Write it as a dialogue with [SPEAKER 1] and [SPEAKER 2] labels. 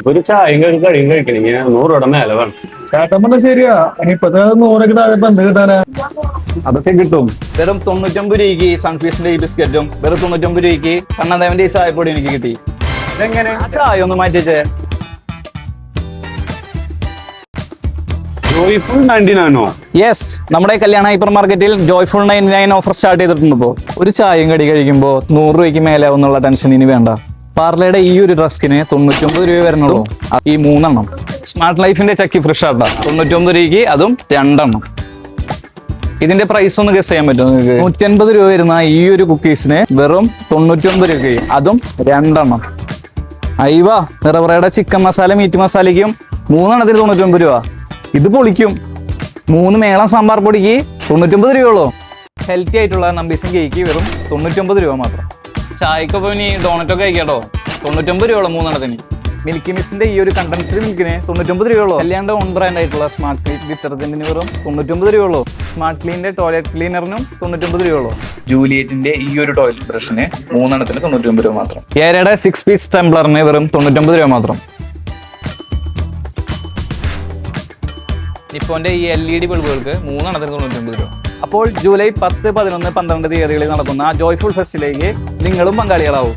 [SPEAKER 1] ഒരു ചായയും കഴിയും കഴിക്കണെങ്കിൽ 100 രൂപയുടെ മേലെ വേണം.
[SPEAKER 2] ചേട്ടൻ പറഞ്ഞ ശരിയാ. ഇനിയിപ്പത്തെ 100 താഴെ എന്ത് കിട്ടാനാ?
[SPEAKER 1] അതൊക്കെ കിട്ടും.
[SPEAKER 3] വെറും 99 രൂപയ്ക്ക് സൺഫീസിന്റെ ഈ ബിസ്ക്കറ്റും വെറും 99 രൂപയ്ക്ക് കണ്ണദേവന്റെ ഈ ചായപ്പൊടി എനിക്ക് കിട്ടി.
[SPEAKER 2] ഇതെങ്ങനെ?
[SPEAKER 3] ചായ ഒന്ന് മാറ്റിച്ചേ.
[SPEAKER 1] ജോയ്ഫുൾ 99
[SPEAKER 3] യെസ്, നമ്മുടെ കല്യാണ ഹൈപ്പർ മാർക്കറ്റിൽ ജോയ്ഫുൾ 99 ഓഫർ സ്റ്റാർട്ട് ചെയ്തിട്ടുണ്ട്. ഇപ്പോൾ ഒരു ചായയും കടി കഴിക്കുമ്പോൾ 100 രൂപയ്ക്ക് മേലെ ആവുന്നുള്ള ടെൻഷൻ ഇനി വേണ്ട. പാർലയുടെ ഈ ഒരു ഡ്രസ്കിന് 99 രൂപ വരുന്നുള്ളൂ. ഈ 3 എണ്ണം സ്മാർട്ട് ലൈഫിന്റെ ചക്കി ഫ്രഷ് ആട്ടാ 99 രൂപയ്ക്ക്, അതും 2 എണ്ണം. ഇതിന്റെ പ്രൈസ് ഒന്ന് ഗസ് ചെയ്യാൻ പറ്റുമോ നിങ്ങൾക്ക്? 150 രൂപ വരുന്ന ഈ ഒരു കുക്കീസിന് വെറും 99 രൂപയ്ക്ക്, അതും 2 എണ്ണം. അയ്യവാ, നിറവറയുടെ ചിക്കൻ മസാല മീറ്റ് മസാലയ്ക്കും 3 എണ്ണത്തിന് 99 രൂപ. ഇത് പൊളിക്കും. 3 മേളം സാമ്പാർ പൊടിക്ക് 99 രൂപയുള്ളൂ. ഹെൽത്തി ആയിട്ടുള്ള നമ്പീസും കേക്ക് വെറും 99 രൂപ മാത്രം. ചായക്കൊപ്പം ഇനി ഡോണറ്റൊക്കെ കഴിക്കാട്ടോ, 99 രൂപയുള്ളൂ 3 എണ്ണത്തിന്. മിൽക്കി മിസ്റ്റിന്റെ ഈ ഒരു കണ്ടൻസ്ഡ് മിൽക്കിന് 99 രൂപയുള്ളൂ. കല്യാണ്ട് ഓൺ ബ്രാൻഡ് ആയിട്ടുള്ള സ്മാർട്ട് ക്ലീൻ ഡിറ്റർജന്റിന് വെറും 99 രൂപയുള്ളൂ. സ്മാർട്ട് ക്ലീനിന്റെ ടോയ്ലറ്റ് ക്ലീനറിനും 99 രൂപയുള്ളൂ. ജൂലിയറ്റിന്റെ ഈ ഒരു ടോയ്ലറ്റ് ബ്രഷിന് 3 എണ്ണത്തിന് 99 രൂപ മാത്രം. ഏരയുടെ 6 പീസ് ടംബ്ലറിന് വെറും 99 രൂപ മാത്രം. നിപ്പോന്റെ ഈ LED ബൾബുകൾക്ക് 3 എണ്ണത്തിന് 99 രൂപ. അപ്പോൾ ജൂലൈ 10, 11, 12 തീയതികളിൽ നടക്കുന്ന ജോയ്ഫുൾ ഫെസ്റ്റിലേക്ക് നിങ്ങളും പങ്കാളികളാവും.